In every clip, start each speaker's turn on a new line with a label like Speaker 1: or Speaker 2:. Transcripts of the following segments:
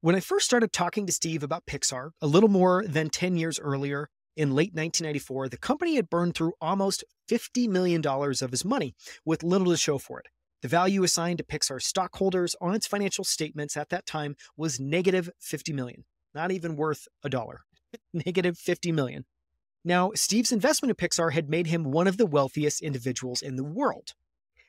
Speaker 1: When I first started talking to Steve about Pixar, a little more than 10 years earlier, in late 1994, the company had burned through almost $50 million of his money with little to show for it. The value assigned to Pixar stockholders on its financial statements at that time was negative 50 million, not even worth a dollar. Negative 50 million. Now, Steve's investment in Pixar had made him one of the wealthiest individuals in the world.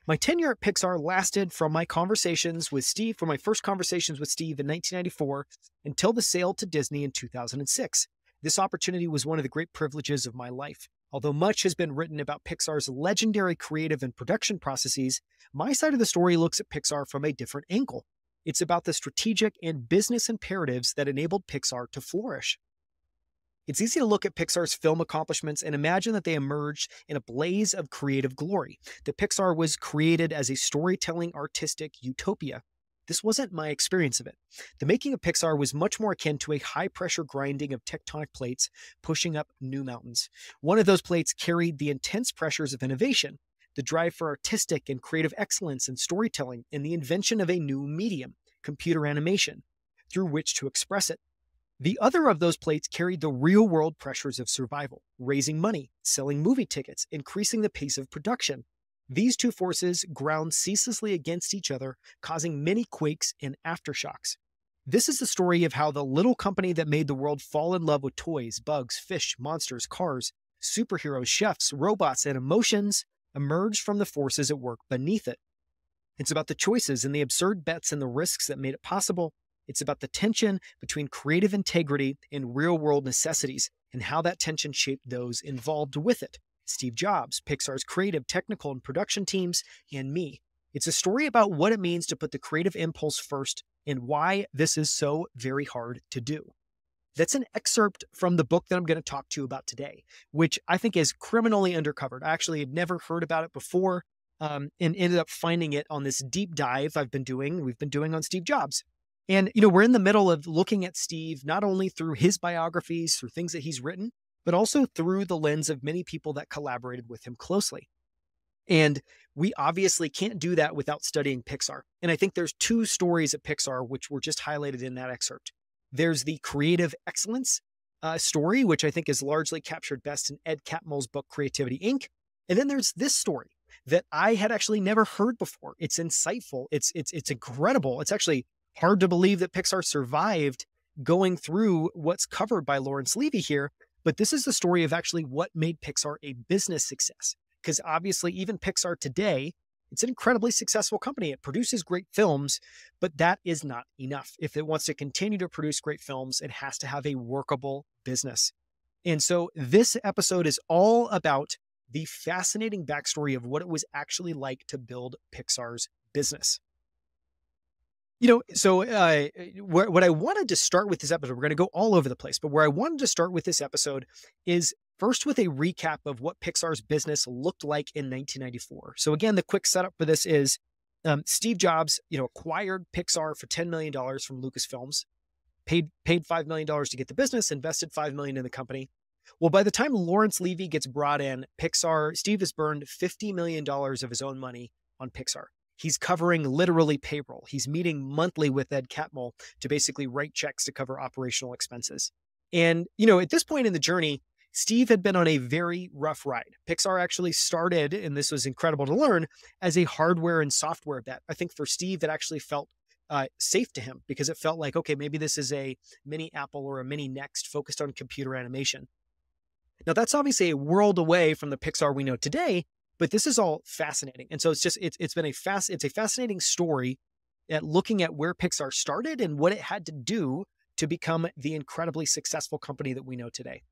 Speaker 1: My tenure at Pixar lasted from my first conversations with Steve in 1994 until the sale to Disney in 2006. This opportunity was one of the great privileges of my life. Although much has been written about Pixar's legendary creative and production processes, my side of the story looks at Pixar from a different angle. It's about the strategic and business imperatives that enabled Pixar to flourish. It's easy to look at Pixar's film accomplishments and imagine that they emerged in a blaze of creative glory, that Pixar was created as a storytelling artistic utopia. This wasn't my experience of it. The making of Pixar was much more akin to a high-pressure grinding of tectonic plates pushing up new mountains. One of those plates carried the intense pressures of innovation, the drive for artistic and creative excellence in storytelling, and the invention of a new medium, computer animation, through which to express it. The other of those plates carried the real-world pressures of survival, raising money, selling movie tickets, increasing the pace of production. These two forces ground ceaselessly against each other, causing many quakes and aftershocks. This is the story of how the little company that made the world fall in love with toys, bugs, fish, monsters, cars, superheroes, chefs, robots, and emotions emerged from the forces at work beneath it. It's about the choices and the absurd bets and the risks that made it possible. It's about the tension between creative integrity and real-world necessities and how that tension shaped those involved with it. Steve Jobs, Pixar's creative, technical, and production teams, and me. It's a story about what it means to put the creative impulse first and why this is so very hard to do. That's an excerpt from the book that I'm going to talk to you about today, which I think is criminally undercovered. I actually had never heard about it before and ended up finding it on this deep dive we've been doing on Steve Jobs. And, we're in the middle of looking at Steve, not only through his biographies, through things that he's written, but also through the lens of many people that collaborated with him closely. And we obviously can't do that without studying Pixar. And I think there's two stories at Pixar, which were just highlighted in that excerpt. There's the creative excellence story, which I think is largely captured best in Ed Catmull's book, Creativity, Inc. And then there's this story that I had actually never heard before. It's insightful. It's incredible. It's actually hard to believe that Pixar survived going through what's covered by Lawrence Levy here, but this is the story of actually what made Pixar a business success. Because obviously, even Pixar today, it's an incredibly successful company. It produces great films, but that is not enough. If it wants to continue to produce great films, it has to have a workable business. And so this episode is all about the fascinating backstory of what it was actually like to build Pixar's business. What I wanted to start with this episode, we're going to go all over the place, but where I wanted to start with this episode is first with a recap of what Pixar's business looked like in 1994. So again, the quick setup for this is Steve Jobs, acquired Pixar for $10 million from Lucasfilms, paid $5 million to get the business, invested $5 million in the company. Well, by the time Lawrence Levy gets brought in, Steve has burned $50 million of his own money on Pixar. He's covering literally payroll. He's meeting monthly with Ed Catmull to basically write checks to cover operational expenses. And, at this point in the journey, Steve had been on a very rough ride. Pixar actually started, and this was incredible to learn, as a hardware and software bet. I think for Steve, it actually felt safe to him because it felt like, okay, maybe this is a mini Apple or a mini Next focused on computer animation. Now, that's obviously a world away from the Pixar we know today, but this is all fascinating. And so it's a fascinating story at looking at where Pixar started and what it had to do to become the incredibly successful company that we know today.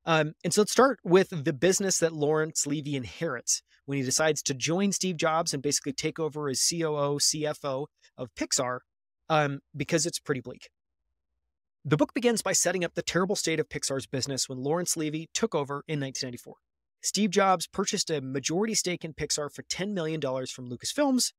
Speaker 1: And so let's start with the business that Lawrence Levy inherits when he decides to join Steve Jobs and basically take over as COO, CFO of Pixar, because it's pretty bleak. The book begins by setting up the terrible state of Pixar's business when Lawrence Levy took over in 1994. Steve Jobs purchased a majority stake in Pixar for $10 million from Lucasfilms.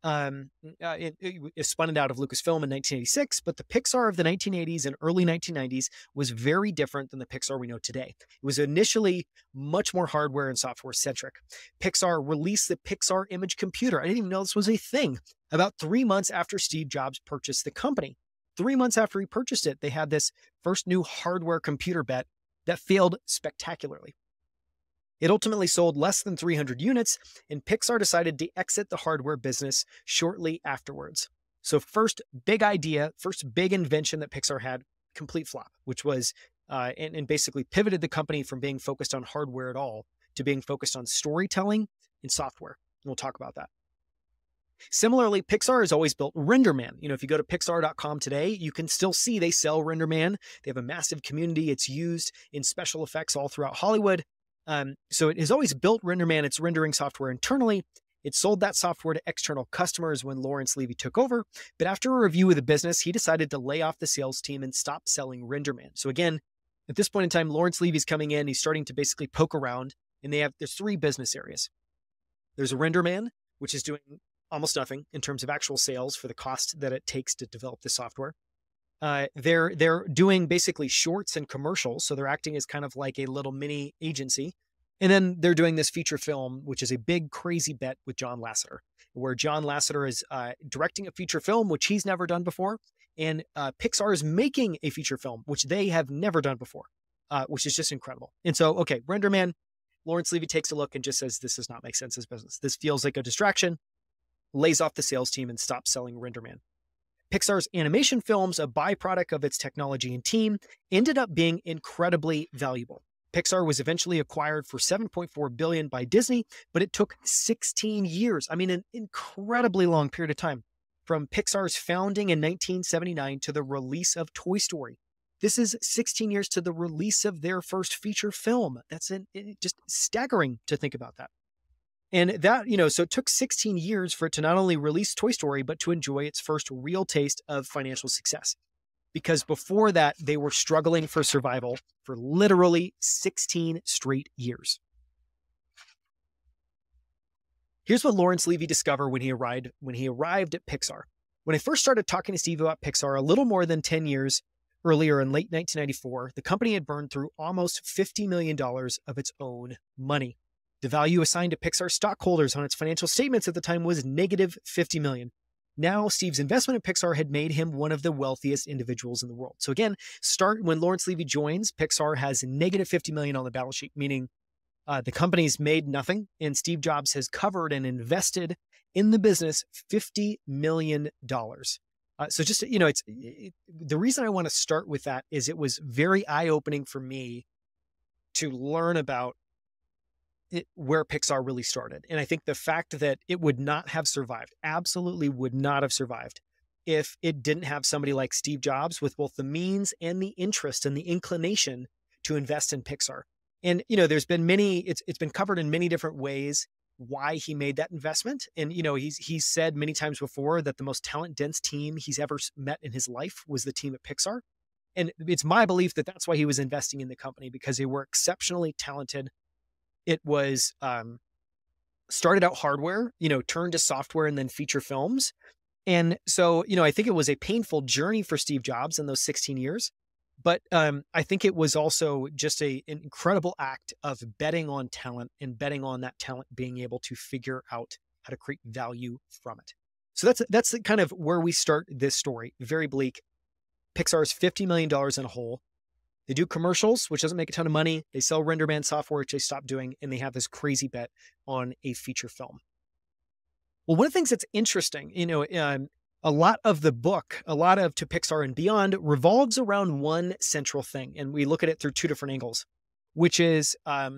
Speaker 1: It spun it out of Lucasfilm in 1986, but the Pixar of the 1980s and early 1990s was very different than the Pixar we know today. It was initially much more hardware and software centric. Pixar released the Pixar Image Computer. I didn't even know this was a thing. About 3 months after Steve Jobs purchased the company. 3 months after he purchased it, they had this first new hardware computer bet that failed spectacularly. It ultimately sold less than 300 units, and Pixar decided to exit the hardware business shortly afterwards. So first big idea, first big invention that Pixar had, complete flop, which was, and basically pivoted the company from being focused on hardware at all to being focused on storytelling and software. And we'll talk about that. Similarly, Pixar has always built RenderMan. If you go to pixar.com today, you can still see they sell RenderMan. They have a massive community. It's used in special effects all throughout Hollywood. So it has always built RenderMan, its rendering software internally. It sold that software to external customers when Lawrence Levy took over. But after a review of the business, he decided to lay off the sales team and stop selling RenderMan. So again, at this point in time, Lawrence Levy's coming in. He's starting to basically poke around, and there's 3 business areas. There's a RenderMan, which is doing almost nothing in terms of actual sales for the cost that it takes to develop the software. They're doing basically shorts and commercials, so they're acting as kind of like a little mini agency. And then they're doing this feature film, which is a big, crazy bet with John Lasseter, where John Lasseter is directing a feature film, which he's never done before, and Pixar is making a feature film, which they have never done before, which is just incredible. And so, okay, RenderMan, Lawrence Levy takes a look and just says, this does not make sense as business. This feels like a distraction, lays off the sales team and stops selling RenderMan. Pixar's animation films, a byproduct of its technology and team, ended up being incredibly valuable. Pixar was eventually acquired for $7.4 billion by Disney, but it took 16 years. I mean, an incredibly long period of time from Pixar's founding in 1979 to the release of Toy Story. This is 16 years to the release of their first feature film. That's just staggering to think about that. And that, so it took 16 years for it to not only release Toy Story, but to enjoy its first real taste of financial success. Because before that, they were struggling for survival for literally 16 straight years. Here's what Lawrence Levy discovered when he arrived at Pixar. When I first started talking to Steve about Pixar a little more than 10 years earlier in late 1994, the company had burned through almost $50 million of its own money. The value assigned to Pixar stockholders on its financial statements at the time was negative $50 million. Now, Steve's investment in Pixar had made him one of the wealthiest individuals in the world. So again, when Lawrence Levy joins, Pixar has negative $50 million on the balance sheet, meaning the company's made nothing, and Steve Jobs has covered and invested in the business $50 million. So just, the reason I want to start with that is it was very eye-opening for me to learn about where Pixar really started. And I think the fact that it would not have survived, absolutely would not have survived, if it didn't have somebody like Steve Jobs with both the means and the interest and the inclination to invest in Pixar. And, there's been it's been covered in many different ways why he made that investment. And, he's said many times before that the most talent-dense team he's ever met in his life was the team at Pixar. And it's my belief that that's why he was investing in the company, because they were exceptionally talented. It was started out hardware, turned to software and then feature films. And so, I think it was a painful journey for Steve Jobs in those 16 years. But I think it was also just an incredible act of betting on talent and betting on that talent being able to figure out how to create value from it. So that's kind of where we start this story. Very bleak. Pixar's $50 million in a hole. They do commercials, which doesn't make a ton of money. They sell RenderMan software, which they stopped doing, and they have this crazy bet on a feature film. Well, one of the things that's interesting, a lot of the book, a lot of To Pixar and Beyond revolves around one central thing. And we look at it through 2 different angles, which is, so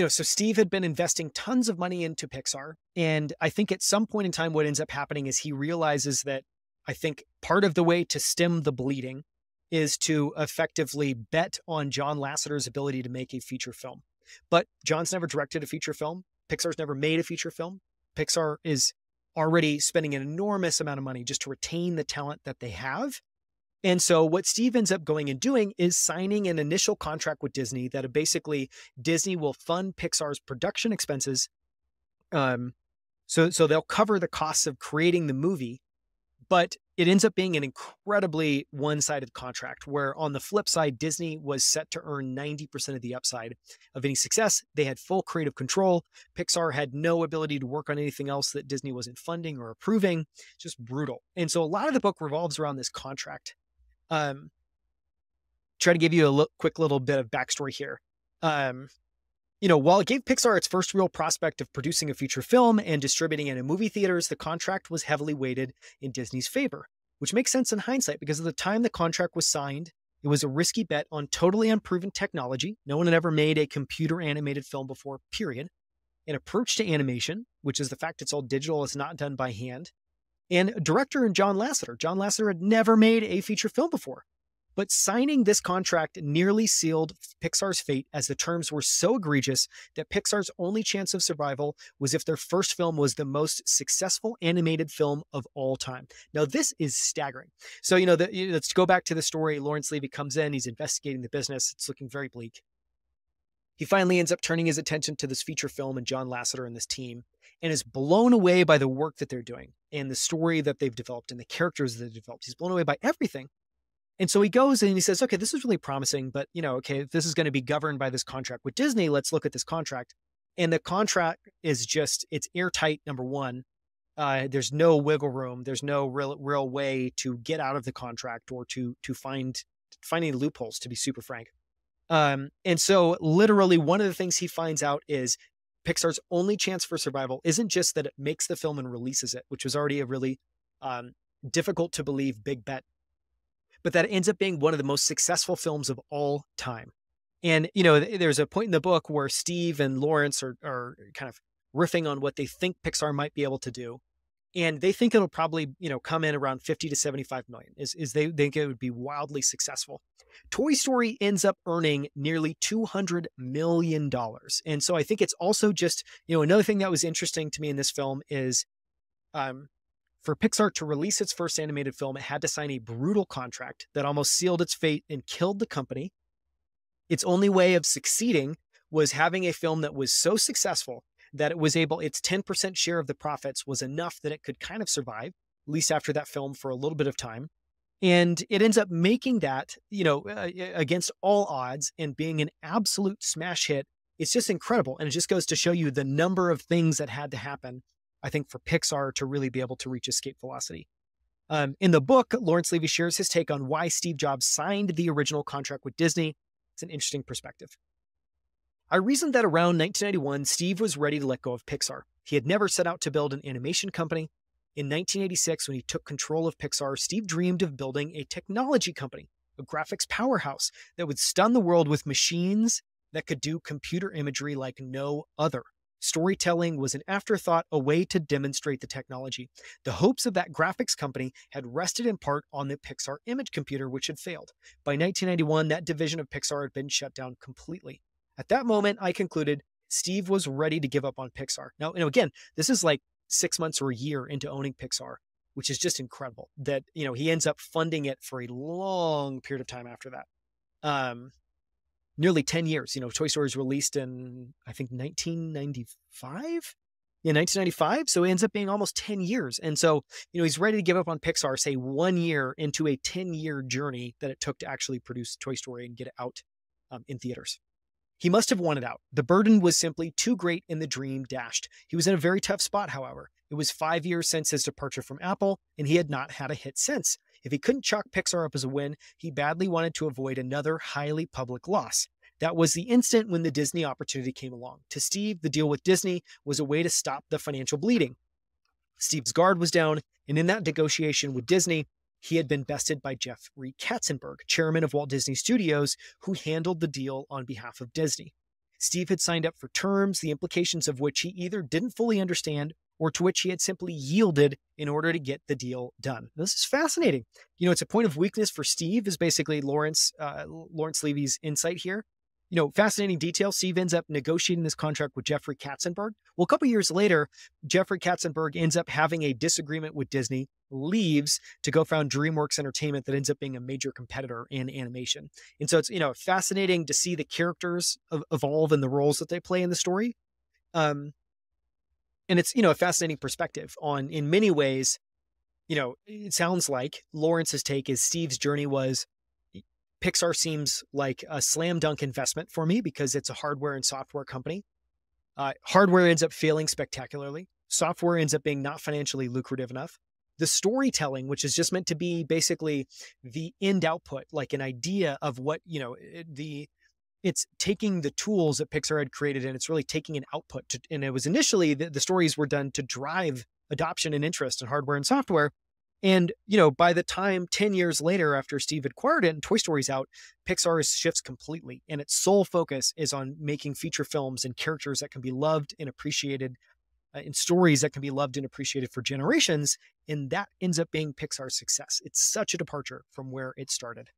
Speaker 1: Steve had been investing tons of money into Pixar. And I think at some point in time, what ends up happening is he realizes that I think part of the way to stem the bleeding is to effectively bet on John Lasseter's ability to make a feature film. But John's never directed a feature film. Pixar's never made a feature film. Pixar is already spending an enormous amount of money just to retain the talent that they have. And so what Steve ends up going and doing is signing an initial contract with Disney that basically Disney will fund Pixar's production expenses. So they'll cover the costs of creating the movie, but it ends up being an incredibly one-sided contract where on the flip side, Disney was set to earn 90% of the upside of any success. They had full creative control. Pixar had no ability to work on anything else that Disney wasn't funding or approving. Just brutal. And so a lot of the book revolves around this contract. Try to give you a quick little bit of backstory here. While it gave Pixar its first real prospect of producing a feature film and distributing it in movie theaters, the contract was heavily weighted in Disney's favor, which makes sense in hindsight because at the time the contract was signed, it was a risky bet on totally unproven technology. No one had ever made a computer animated film before, period. An approach to animation, which is the fact it's all digital, it's not done by hand. And director John Lasseter. John Lasseter had never made a feature film before. But signing this contract nearly sealed Pixar's fate as the terms were so egregious that Pixar's only chance of survival was if their first film was the most successful animated film of all time. Now, this is staggering. So, let's go back to the story. Lawrence Levy comes in, he's investigating the business. It's looking very bleak. He finally ends up turning his attention to this feature film and John Lasseter and this team, and is blown away by the work that they're doing and the story that they've developed and the characters that they've developed. He's blown away by everything. And so he goes and he says, okay, this is really promising, but if this is going to be governed by this contract with Disney, let's look at this contract. And the contract is it's airtight, number one. There's no wiggle room. There's no real way to get out of the contract or to find any loopholes, to be super frank. And so literally one of the things he finds out is Pixar's only chance for survival isn't just that it makes the film and releases it, which was already a really difficult to believe big bet, but that ends up being one of the most successful films of all time. And, there's a point in the book where Steve and Lawrence are kind of riffing on what they think Pixar might be able to do. And they think it'll probably, come in around 50 to 75 million, is they think it would be wildly successful. Toy Story ends up earning nearly $200 million. And so I think it's also just, another thing that was interesting to me in this film is, for Pixar to release its first animated film, it had to sign a brutal contract that almost sealed its fate and killed the company. Its only way of succeeding was having a film that was so successful that it was its 10% share of the profits was enough that it could kind of survive, at least after that film, for a little bit of time. And it ends up making that, against all odds and being an absolute smash hit. It's just incredible. And it just goes to show you the number of things that had to happen, I think, for Pixar to really be able to reach escape velocity. In the book, Lawrence Levy shares his take on why Steve Jobs signed the original contract with Disney. It's an interesting perspective. I reasoned that around 1991, Steve was ready to let go of Pixar. He had never set out to build an animation company. In 1986, when he took control of Pixar, Steve dreamed of building a technology company, a graphics powerhouse that would stun the world with machines that could do computer imagery like no other. Storytelling was an afterthought, a way to demonstrate the technology. The hopes of that graphics company had rested in part on the Pixar image computer, which had failed. By 1991, that division of Pixar had been shut down completely. At that moment, I concluded Steve was ready to give up on Pixar. Now, again, this is like 6 months or a year into owning Pixar, which is just incredible that, he ends up funding it for a long period of time after that. Nearly 10 years. Toy Story was released in, I think, 1995? Yeah, 1995. So it ends up being almost 10 years. And so, he's ready to give up on Pixar, say 1 year into a 10-year journey that it took to actually produce Toy Story and get it out in theaters. He must have wanted out. The burden was simply too great and the dream dashed. He was in a very tough spot, however. It was 5 years since his departure from Apple, and he had not had a hit since. If he couldn't chalk Pixar up as a win, he badly wanted to avoid another highly public loss. That was the instant when the Disney opportunity came along. To Steve, the deal with Disney was a way to stop the financial bleeding. Steve's guard was down, and in that negotiation with Disney, he had been bested by Jeffrey Katzenberg, chairman of Walt Disney Studios, who handled the deal on behalf of Disney. Steve had signed up for terms, the implications of which he either didn't fully understand or to which he had simply yielded in order to get the deal done. This is fascinating. It's a point of weakness for Steve, is basically Lawrence Levy's insight here. Fascinating detail. Steve ends up negotiating this contract with Jeffrey Katzenberg. Well, a couple years later, Jeffrey Katzenberg ends up having a disagreement with Disney, leaves to go found DreamWorks Entertainment that ends up being a major competitor in animation. And so it's, fascinating to see the characters evolve and the roles that they play in the story. And it's, a fascinating perspective on, in many ways, it sounds like Lawrence's take is Steve's journey was Pixar seems like a slam dunk investment for me because it's a hardware and software company. Hardware ends up failing spectacularly. Software ends up being not financially lucrative enough. The storytelling, which is just meant to be basically the end output, like an idea of what, it's taking the tools that Pixar had created and it's really taking an output. And it was initially, the stories were done to drive adoption and interest in hardware and software. And, by the time 10 years later, after Steve had acquired it and Toy Story's out, Pixar shifts completely. And its sole focus is on making feature films and characters that can be loved and appreciated, in stories that can be loved and appreciated for generations. And that ends up being Pixar's success. It's such a departure from where it started.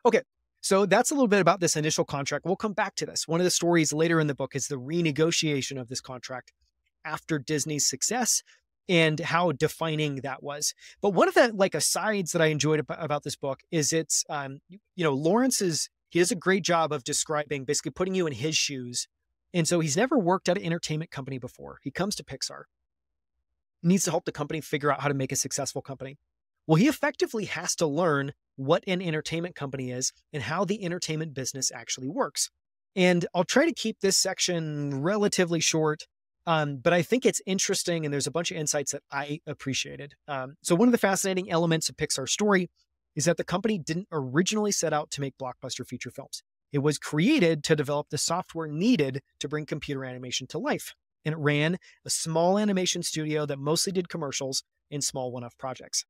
Speaker 1: Okay, so that's a little bit about this initial contract. We'll come back to this. One of the stories later in the book is the renegotiation of this contract after Disney's success and how defining that was. But one of the asides that I enjoyed about this book is it's, Lawrence he does a great job of describing, basically putting you in his shoes. And so he's never worked at an entertainment company before. He comes to Pixar, needs to help the company figure out how to make a successful company. Well, he effectively has to learn what an entertainment company is and how the entertainment business actually works. And I'll try to keep this section relatively short, but I think it's interesting and there's a bunch of insights that I appreciated. So one of the fascinating elements of Pixar's story is that the company didn't originally set out to make blockbuster feature films. It was created to develop the software needed to bring computer animation to life. And it ran a small animation studio that mostly did commercials and small one-off projects.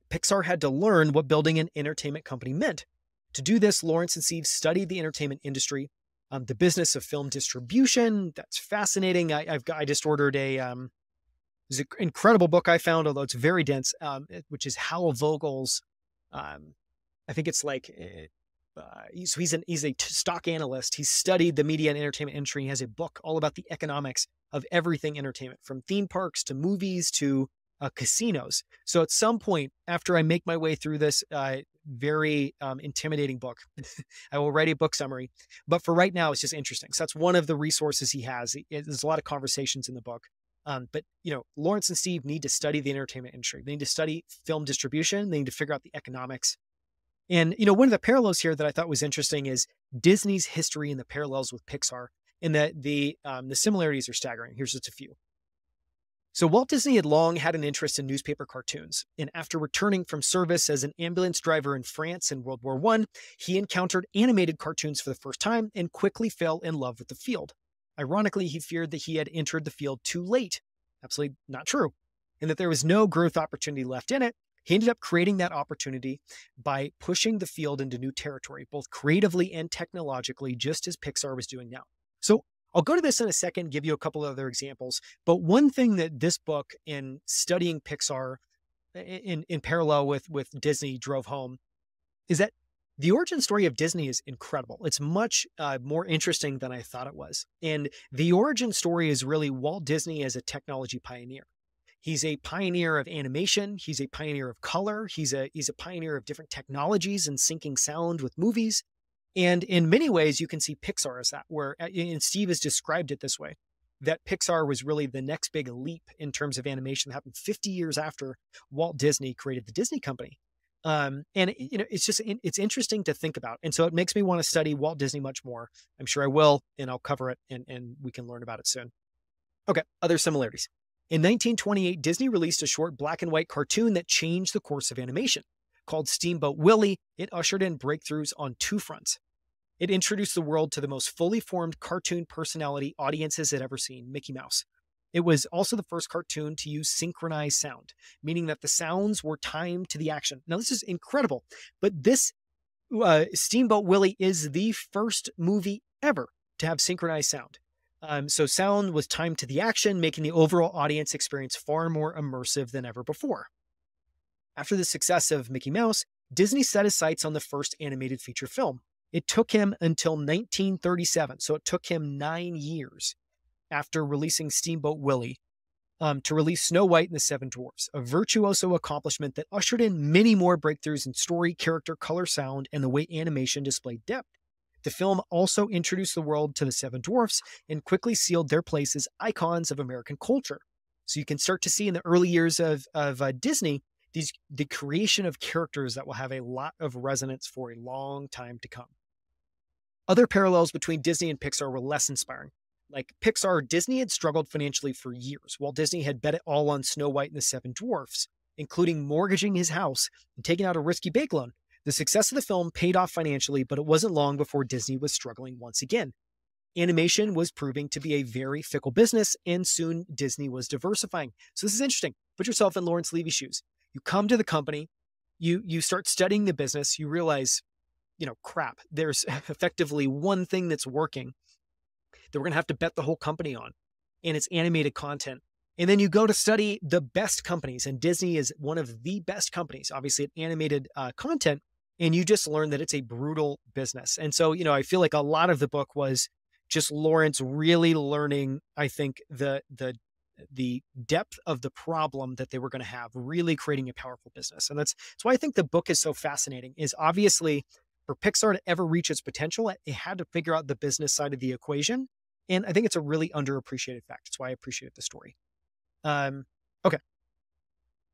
Speaker 1: Pixar had to learn what building an entertainment company meant. To do this, Lawrence and Steve studied the entertainment industry, the business of film distribution. That's fascinating. I just ordered there's an incredible book I found, although it's very dense, which is Hal Vogel's. I think it's like, so he's a stock analyst. He's studied the media and entertainment industry. He has a book all about the economics of everything entertainment, from theme parks to movies to casinos. So at some point after I make my way through this very intimidating book, I will write a book summary. But for right now, it's just interesting. So that's one of the resources he has. There's a lot of conversations in the book. But Lawrence and Steve need to study the entertainment industry. They need to study film distribution. They need to figure out the economics. And, one of the parallels here that I thought was interesting is Disney's history and the parallels with Pixar, and that the similarities are staggering. Here's just a few. So Walt Disney had long had an interest in newspaper cartoons, and after returning from service as an ambulance driver in France in World War I, he encountered animated cartoons for the first time and quickly fell in love with the field. Ironically, he feared that he had entered the field too late. Absolutely not true. And that there was no growth opportunity left in it. He ended up creating that opportunity by pushing the field into new territory, both creatively and technologically, just as Pixar was doing now. So I'll go to this in a second, give you a couple of other examples. But one thing that this book, in studying Pixar in parallel with Disney, drove home is that the origin story of Disney is incredible. It's much more interesting than I thought it was. And the origin story is really Walt Disney as a technology pioneer. He's a pioneer of animation. He's a pioneer of color. He's a pioneer of different technologies and syncing sound with movies. And in many ways, you can see Pixar as that, and Steve has described it this way, that Pixar was really the next big leap in terms of animation that happened 50 years after Walt Disney created the Disney company. And it's interesting to think about. And so it makes me want to study Walt Disney much more. I'm sure I will, and I'll cover it and we can learn about it soon. Okay, other similarities. In 1928, Disney released a short black and white cartoon that changed the course of animation. Called Steamboat Willie, it ushered in breakthroughs on two fronts. It introduced the world to the most fully formed cartoon personality audiences had ever seen, Mickey Mouse. It was also the first cartoon to use synchronized sound, meaning that the sounds were timed to the action. Now, this is incredible, but this Steamboat Willie is the first movie ever to have synchronized sound. So sound was timed to the action, making the overall audience experience far more immersive than ever before. After the success of Mickey Mouse, Disney set his sights on the first animated feature film. It took him until 1937, so it took him 9 years after releasing Steamboat Willie to release Snow White and the Seven Dwarfs, a virtuoso accomplishment that ushered in many more breakthroughs in story, character, color, sound, and the way animation displayed depth. The film also introduced the world to the Seven Dwarfs and quickly sealed their place as icons of American culture. So you can start to see in the early years of Disney, the creation of characters that will have a lot of resonance for a long time to come. Other parallels between Disney and Pixar were less inspiring. Like Pixar, Disney had struggled financially for years, while Disney had bet it all on Snow White and the Seven Dwarfs, including mortgaging his house and taking out a risky bank loan. The success of the film paid off financially, but it wasn't long before Disney was struggling once again. Animation was proving to be a very fickle business, and soon Disney was diversifying. So this is interesting. Put yourself in Lawrence Levy's shoes. You come to the company, you start studying the business, you realize, crap, there's effectively one thing that's working that we're going to have to bet the whole company on, and it's animated content. And then you go to study the best companies, and Disney is one of the best companies, obviously, at animated content, and you just learn that it's a brutal business. And so, I feel like a lot of the book was just Lawrence really learning, I think, the depth of the problem that they were going to have, really creating a powerful business. And that's why I think the book is so fascinating, is obviously for Pixar to ever reach its potential, it had to figure out the business side of the equation. And I think it's a really underappreciated fact. That's why I appreciate the story. Okay.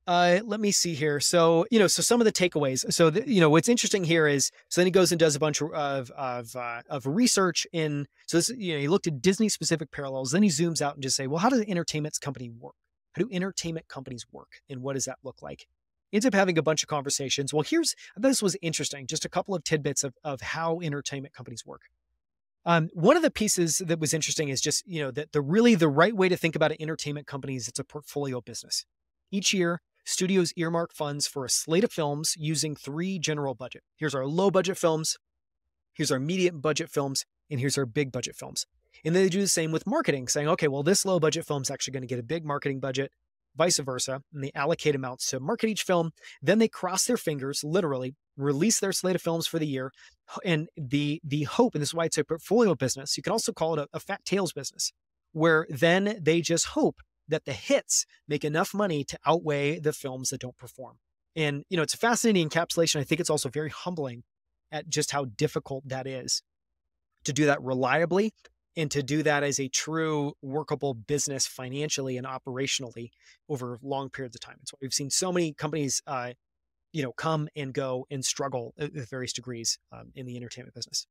Speaker 1: Let me see here. So, so some of the takeaways. So, what's interesting here is, so then he goes and does a bunch of research in, so this, he looked at Disney specific parallels. Then he zooms out and just say, well, how does the entertainment company work? How do entertainment companies work? And what does that look like? Ends up having a bunch of conversations. Well, I thought this was interesting. Just a couple of tidbits of how entertainment companies work. One of the pieces that was interesting is just, that the right way to think about an entertainment company is it's a portfolio business. Each year, studios earmark funds for a slate of films using 3 general budget. Here's our low budget films, here's our medium budget films, and here's our big budget films. And then they do the same with marketing, saying, okay, well, this low budget film is actually going to get a big marketing budget, vice versa. And they allocate amounts to market each film. Then they cross their fingers, literally, release their slate of films for the year. And the hope, and this is why it's a portfolio business, you can also call it a fat tails business, where then they just hope that the hits make enough money to outweigh the films that don't perform. And, it's a fascinating encapsulation. I think it's also very humbling at just how difficult that is to do that reliably and to do that as a true workable business financially and operationally over long periods of time. It's why we've seen so many companies, come and go and struggle with various degrees in the entertainment business.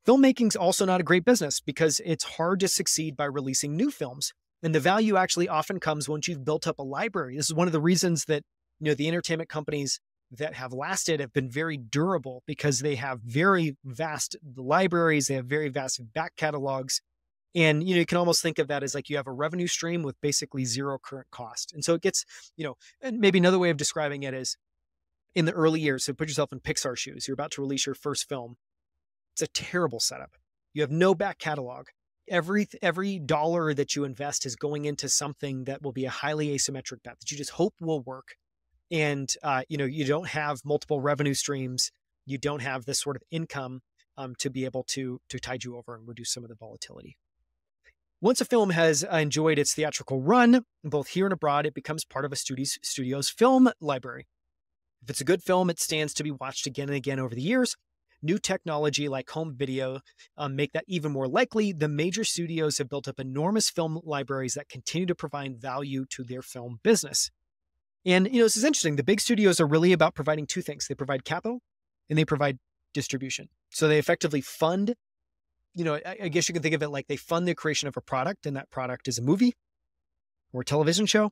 Speaker 1: Filmmaking's also not a great business because it's hard to succeed by releasing new films. And the value actually often comes once you've built up a library. This is one of the reasons that, the entertainment companies that have lasted have been very durable, because they have very vast libraries. They have very vast back catalogs. And, you can almost think of that as like you have a revenue stream with basically zero current cost. And so it gets, and maybe another way of describing it is in the early years. So put yourself in Pixar shoes. You're about to release your first film. It's a terrible setup. You have no back catalog. Every dollar that you invest is going into something that will be a highly asymmetric bet that you just hope will work. And, you don't have multiple revenue streams. You don't have this sort of income to be able to tide you over and reduce some of the volatility. Once a film has enjoyed its theatrical run, both here and abroad, it becomes part of a studio's film library. If it's a good film, it stands to be watched again and again over the years. New technology like home video make that even more likely. The major studios have built up enormous film libraries that continue to provide value to their film business. And, this is interesting. The big studios are really about providing 2 things. They provide capital and they provide distribution. So they effectively fund, I guess you can think of it like they fund the creation of a product, and that product is a movie or a television show.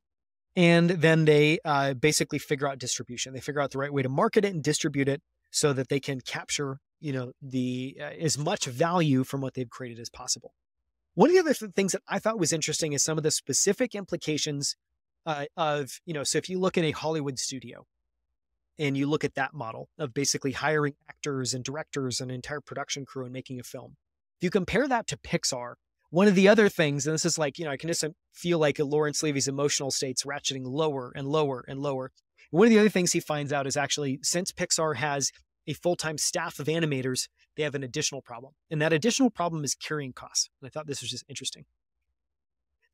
Speaker 1: And then they basically figure out distribution. They figure out the right way to market it and distribute it so that they can capture, as much value from what they've created as possible. One of the other things that I thought was interesting is some of the specific implications of, so if you look at a Hollywood studio and you look at that model of basically hiring actors and directors and an entire production crew and making a film, if you compare that to Pixar, one of the other things, and this is like, I can just feel like Lawrence Levy's emotional state's ratcheting lower and lower and lower. One of the other things he finds out is actually, since Pixar has a full-time staff of animators, they have an additional problem. And that additional problem is carrying costs. And I thought this was just interesting.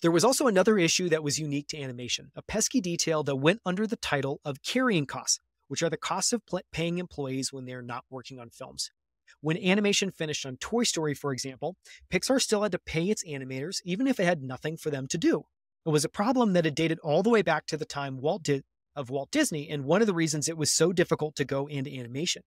Speaker 1: There was also another issue that was unique to animation, a pesky detail that went under the title of carrying costs, which are the costs of paying employees when they're not working on films. When animation finished on Toy Story, for example, Pixar still had to pay its animators, even if it had nothing for them to do. It was a problem that had dated all the way back to the time of Walt Disney, and one of the reasons it was so difficult to go into animation.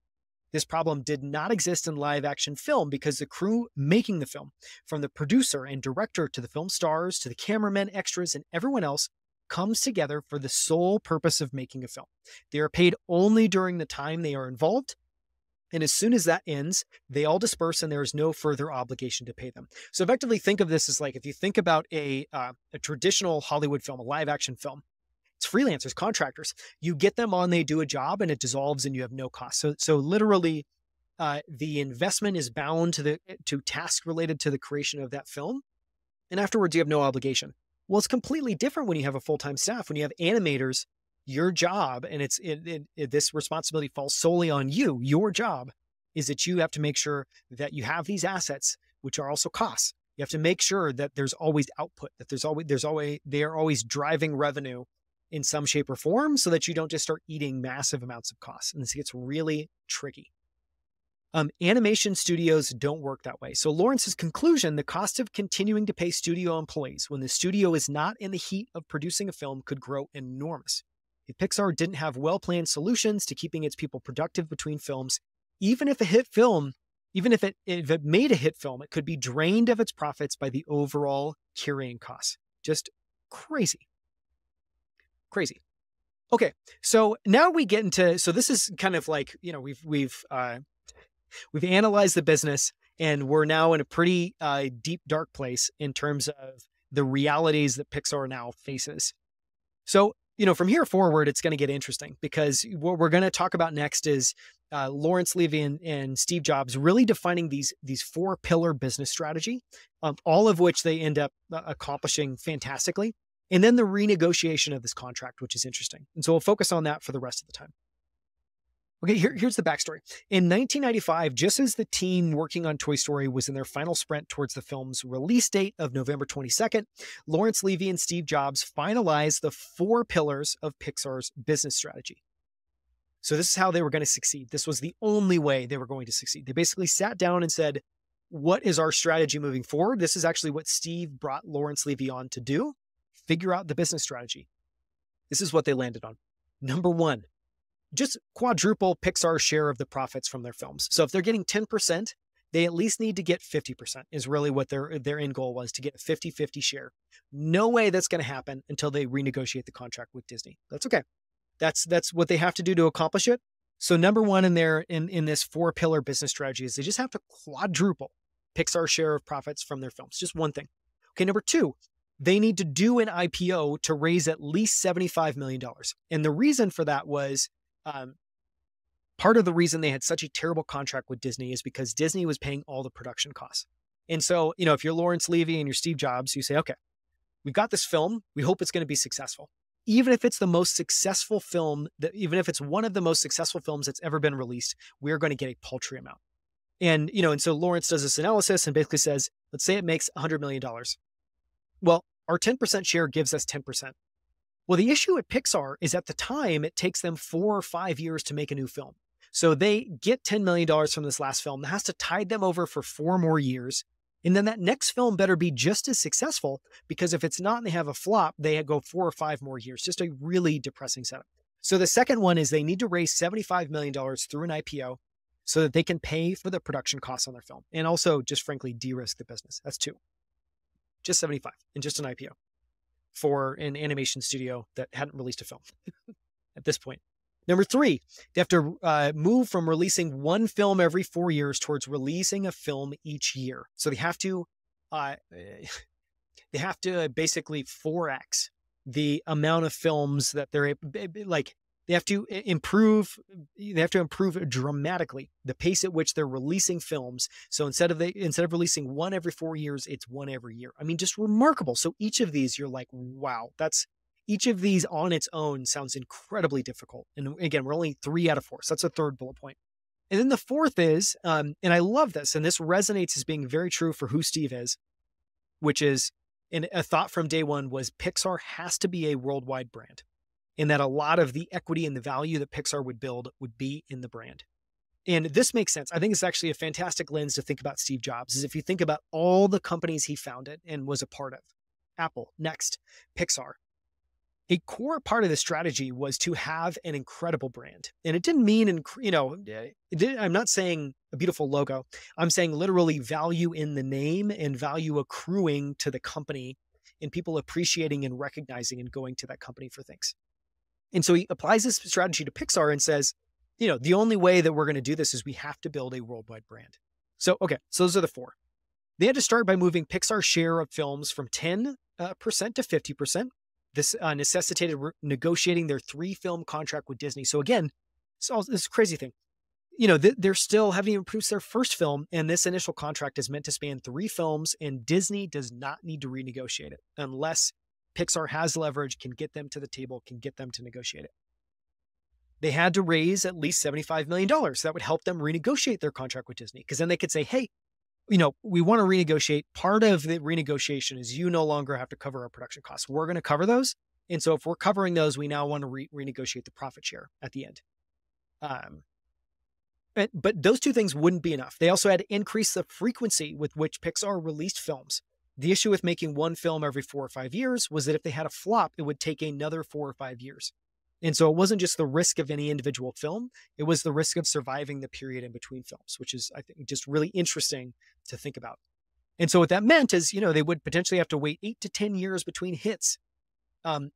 Speaker 1: This problem did not exist in live action film because the crew making the film, from the producer and director to the film stars to the cameramen, extras, and everyone else, comes together for the sole purpose of making a film. They are paid only during the time they are involved. And as soon as that ends, they all disperse and there is no further obligation to pay them. So effectively think of this as like, if you think about a traditional Hollywood film, a live action film, it's freelancers, contractors. You get them on, they do a job and it dissolves and you have no cost. So literally the investment is bound to tasks related to the creation of that film. And afterwards you have no obligation. Well, it's completely different when you have a full-time staff, when you have animators. Your job, and this responsibility falls solely on you. Your job is that you have to make sure that you have these assets, which are also costs. You have to make sure that there's always output, that they are always driving revenue in some shape or form, so that you don't just start eating massive amounts of costs. And this gets really tricky. Animation studios don't work that way. So Lawrence's conclusion, the cost of continuing to pay studio employees when the studio is not in the heat of producing a film, could grow enormous. If Pixar didn't have well-planned solutions to keeping its people productive between films, even if it made a hit film, it could be drained of its profits by the overall carrying costs. Just crazy. Crazy. Okay, so now we get into, so this is kind of like, we've analyzed the business and we're now in a pretty deep, dark place in terms of the realities that Pixar now faces. So, from here forward, it's going to get interesting because what we're going to talk about next is Lawrence Levy and Steve Jobs really defining these 4-pillar business strategy, all of which they end up accomplishing fantastically. And then the renegotiation of this contract, which is interesting. And so we'll focus on that for the rest of the time. Okay, here's the backstory. In 1995, just as the team working on Toy Story was in their final sprint towards the film's release date of November 22nd, Lawrence Levy and Steve Jobs finalized the 4 pillars of Pixar's business strategy. So this is how they were going to succeed. This was the only way they were going to succeed. They basically sat down and said, what is our strategy moving forward? This is actually what Steve brought Lawrence Levy on to do. Figure out the business strategy. This is what they landed on. Number 1. Just quadruple Pixar's share of the profits from their films. So if they're getting 10%, they at least need to get 50% is really what their end goal was, to get a 50-50 share. No way that's going to happen until they renegotiate the contract with Disney. That's okay. That's what they have to do to accomplish it. So number 1 in this 4-pillar business strategy is they just have to quadruple Pixar's share of profits from their films. Just one thing. Okay, number 2, they need to do an IPO to raise at least $75 million. And the reason for that was, part of the reason they had such a terrible contract with Disney is because Disney was paying all the production costs. And so, if you're Lawrence Levy and you're Steve Jobs, you say, okay, we've got this film. We hope it's going to be successful. Even if it's the most successful film, even if it's one of the most successful films that's ever been released, we're going to get a paltry amount. And, and so Lawrence does this analysis and basically says, let's say it makes $100 million. Well, our 10% share gives us 10%. Well, the issue at Pixar is at the time, it takes them 4 or 5 years to make a new film. So they get $10 million from this last film that has to tide them over for 4 more years. And then that next film better be just as successful, because if it's not and they have a flop, they go 4 or 5 more years. Just a really depressing setup. So the second one is they need to raise $75 million through an IPO so that they can pay for the production costs on their film. And also just frankly, de-risk the business. That's 2. Just 75 and just an IPO for an animation studio that hadn't released a film at this point. Number 3, they have to move from releasing one film every 4 years towards releasing a film each year. So they have to basically 4x the amount of films that they're like. They have to improve dramatically the pace at which they're releasing films. So instead of releasing one every 4 years, it's one every year. I mean, just remarkable. So each of these, you're like, wow, each of these on its own sounds incredibly difficult. And again, we're only 3 out of 4. So that's a third bullet point. And then the fourth is, and I love this, and this resonates as being very true for who Steve is, which is, and a thought from day one was Pixar has to be a worldwide brand. In that a lot of the equity and the value that Pixar would build would be in the brand. And this makes sense. I think it's actually a fantastic lens to think about Steve Jobs, is if you think about all the companies he founded and was a part of. Apple, next, Pixar. A core part of the strategy was to have an incredible brand. And it didn't mean, I'm not saying a beautiful logo. I'm saying literally value in the name and value accruing to the company and people appreciating and recognizing and going to that company for things. And so he applies this strategy to Pixar and says, the only way that we're going to do this is we have to build a worldwide brand. So those are the four. They had to start by moving Pixar's share of films from 10% to 50%. This necessitated negotiating their 3-film contract with Disney. So again, this crazy thing. They're still haven't even produced their first film, and this initial contract is meant to span 3 films, and Disney does not need to renegotiate it unless Pixar has leverage, can get them to the table, can get them to negotiate it. They had to raise at least $75 million. That would help them renegotiate their contract with Disney, because then they could say, hey, we want to renegotiate. Part of the renegotiation is you no longer have to cover our production costs. We're going to cover those. And so if we're covering those, we now want to renegotiate the profit share at the end. But those two things wouldn't be enough. They also had to increase the frequency with which Pixar released films. The issue with making one film every 4 or 5 years was that if they had a flop, it would take another 4 or 5 years. And so it wasn't just the risk of any individual film, it was the risk of surviving the period in between films, which is, I think, just really interesting to think about. And so what that meant is, they would potentially have to wait 8 to 10 years between hits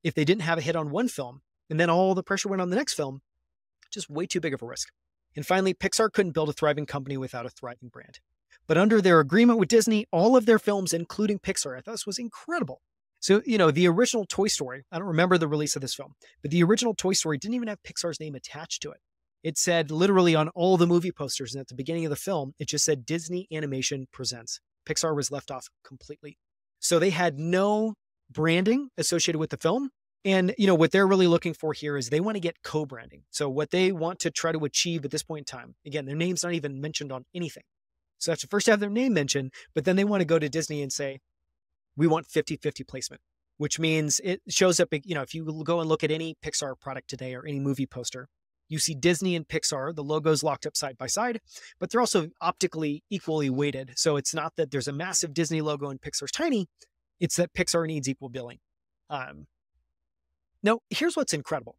Speaker 1: if they didn't have a hit on one film, and then all the pressure went on the next film. Just way too big of a risk. And finally, Pixar couldn't build a thriving company without a thriving brand. But under their agreement with Disney, all of their films, including Pixar, I thought this was incredible. So, the original Toy Story, I don't remember the release of this film, but the original Toy Story didn't even have Pixar's name attached to it. It said literally on all the movie posters, and at the beginning of the film, it just said Disney Animation Presents. Pixar was left off completely. So they had no branding associated with the film. And, what they're really looking for here is they want to get co-branding. So what they want to try to achieve at this point in time, again, their name's not even mentioned on anything. So that's the first to have their name mentioned, but then they want to go to Disney and say, we want 50-50 placement, which means it shows up, if you go and look at any Pixar product today or any movie poster, you see Disney and Pixar, the logos locked up side by side, but they're also optically equally weighted. So it's not that there's a massive Disney logo and Pixar's tiny, it's that Pixar needs equal billing. Now, here's what's incredible.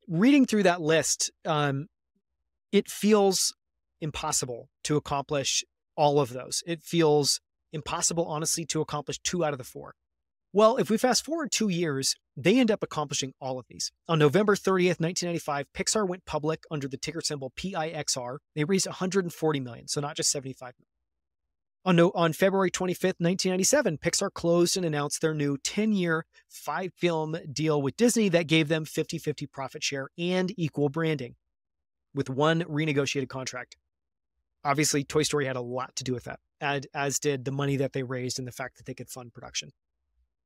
Speaker 1: Reading through that list, it feels impossible to accomplish all of those. It feels impossible, honestly, to accomplish 2 out of the 4. Well, if we fast forward 2 years, they end up accomplishing all of these. On November 30th, 1995, Pixar went public under the ticker symbol PIXR. They raised $140 million, so not just $75 million. On February 25th, 1997, Pixar closed and announced their new 10-year, 5-film deal with Disney that gave them 50-50 profit share and equal branding with one renegotiated contract. Obviously, Toy Story had a lot to do with that, as did the money that they raised and the fact that they could fund production.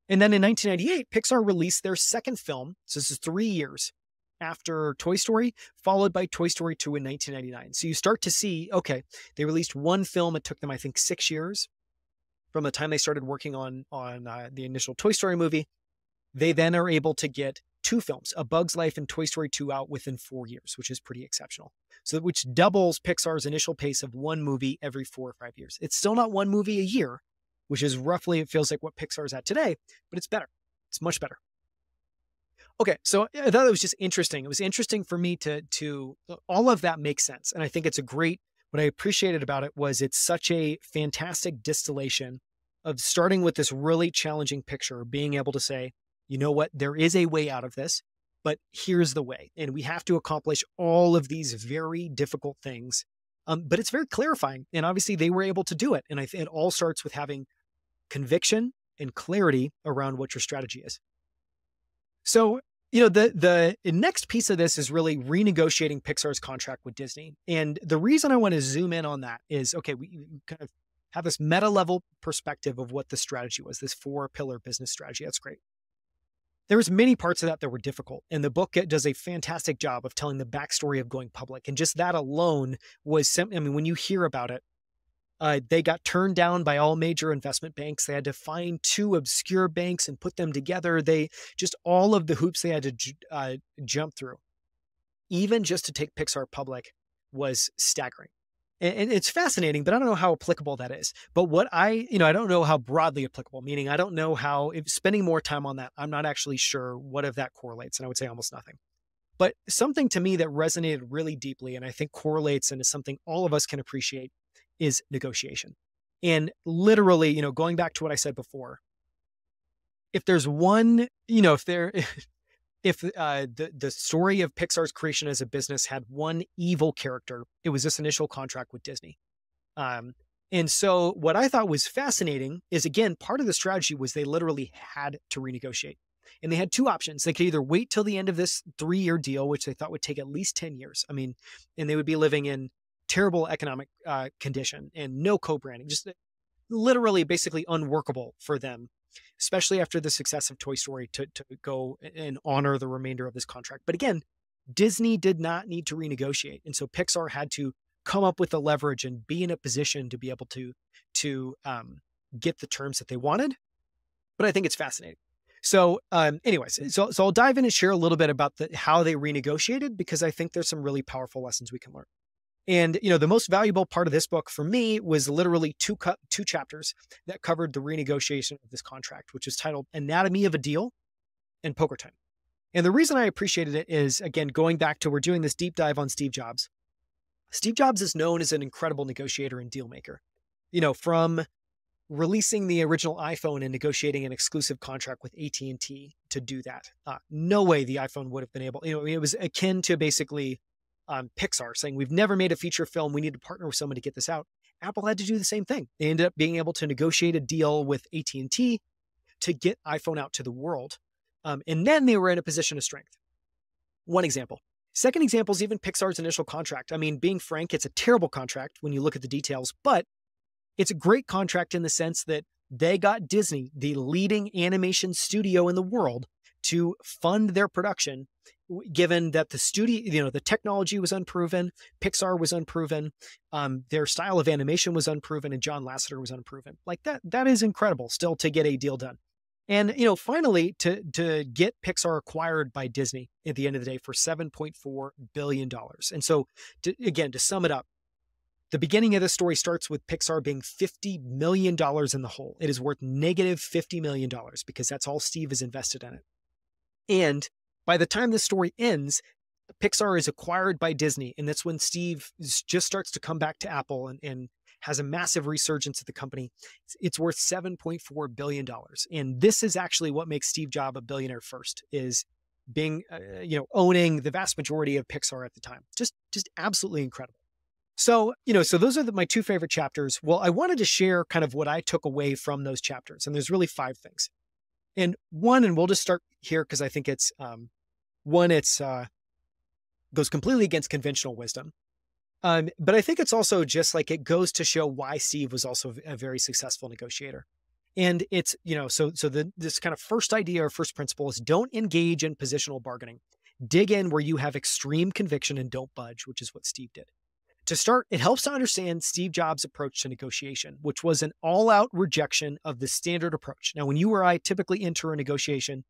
Speaker 1: And then in 1998, Pixar released their second film. So this is 3 years after Toy Story, followed by Toy Story 2 in 1999. So you start to see, okay, they released one film. It took them, I think, 6 years from the time they started working on the initial Toy Story movie. They then are able to get 2 films, A Bug's Life and Toy Story 2, out within 4 years, which is pretty exceptional. So which doubles Pixar's initial pace of one movie every 4 or 5 years. It's still not one movie a year, which is roughly, it feels like what Pixar's at today, but it's better. It's much better. Okay, so I thought it was just interesting. It was interesting for me to all of that makes sense. And I think it's what I appreciated about it was it's such a fantastic distillation of starting with this really challenging picture, being able to say, you know what, there is a way out of this, but here's the way. And we have to accomplish all of these very difficult things. But it's very clarifying. And obviously they were able to do it. And it all starts with having conviction and clarity around what your strategy is. So, the next piece of this is really renegotiating Pixar's contract with Disney. And the reason I want to zoom in on that is, okay, we kind of have this meta level perspective of what the strategy was, this 4-pillar business strategy. That's great. There was many parts of that were difficult. And the book does a fantastic job of telling the backstory of going public. And just that alone was, when you hear about it, they got turned down by all major investment banks. They had to find 2 obscure banks and put them together. All of the hoops they had to jump through, even just to take Pixar public, was staggering. And it's fascinating, but I don't know how applicable that is. But what I don't know how broadly applicable, meaning I don't know how, if spending more time on that, I'm not actually sure what of that correlates. And I would say almost nothing. But something to me that resonated really deeply, and I think correlates and is something all of us can appreciate, is negotiation. And literally, going back to what I said before, if there's one, if there, if the story of Pixar's creation as a business had one evil character, it was this initial contract with Disney. Um, and so what I thought was fascinating is, again, part of the strategy was they literally had to renegotiate. And they had two options. They could either wait till the end of this 3-year deal, which they thought would take at least 10 years. I mean, and they would be living in terrible economic condition and no co-branding, just literally basically unworkable for them, especially after the success of Toy Story, to go and honor the remainder of this contract. But again, Disney did not need to renegotiate. And so Pixar had to come up with the leverage and be in a position to be able to get the terms that they wanted. But I think it's fascinating. So anyways, so I'll dive in and share a little bit about how they renegotiated, because I think there's some really powerful lessons we can learn. And, the most valuable part of this book for me was literally two chapters that covered the renegotiation of this contract, which is titled Anatomy of a Deal and Poker Time. And the reason I appreciated it is, again, going back to, we're doing this deep dive on Steve Jobs. Steve Jobs is known as an incredible negotiator and deal maker. From releasing the original iPhone and negotiating an exclusive contract with AT&T to do that. No way the iPhone would have been able, it was akin to basically Pixar saying, we've never made a feature film, we need to partner with someone to get this out. Apple had to do the same thing. They ended up being able to negotiate a deal with AT&T to get iPhone out to the world. And then they were in a position of strength. One example. Second example is even Pixar's initial contract. I mean, being frank, it's a terrible contract when you look at the details, but it's a great contract in the sense that they got Disney, the leading animation studio in the world, to fund their production, given that the studio, the technology was unproven, Pixar was unproven, their style of animation was unproven, and John Lasseter was unproven. Like that is incredible still to get a deal done. And, finally, to get Pixar acquired by Disney at the end of the day for $7.4 billion. And so, to sum it up, the beginning of the story starts with Pixar being $50 million in the hole. It is worth negative $50 million because that's all Steve has invested in it. And by the time the story ends, Pixar is acquired by Disney. And that's when Steve just starts to come back to Apple and has a massive resurgence of the company. It's worth $7.4 billion. And this is actually what makes Steve Jobs a billionaire first, is being, owning the vast majority of Pixar at the time. Just absolutely incredible. So, so those are my two favorite chapters. Well, I wanted to share kind of what I took away from those chapters. And there's really 5 things. And one, and we'll just start here because I think it's, goes completely against conventional wisdom. But I think it's also just like, it goes to show why Steve was also a very successful negotiator. And it's, this kind of first idea or first principle is, don't engage in positional bargaining. Dig in where you have extreme conviction and don't budge, which is what Steve did. To start, it helps to understand Steve Jobs' approach to negotiation, which was an all-out rejection of the standard approach. Now, when you or I typically enter a negotiation,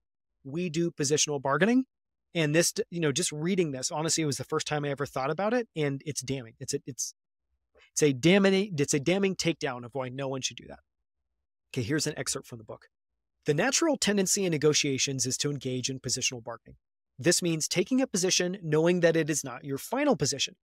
Speaker 1: we do positional bargaining. And this, just reading this, honestly, it was the first time I ever thought about it, and it's damning. It's a damning takedown of why no one should do that. Okay, here's an excerpt from the book. The natural tendency in negotiations is to engage in positional bargaining. This means taking a position knowing that it is not your final position,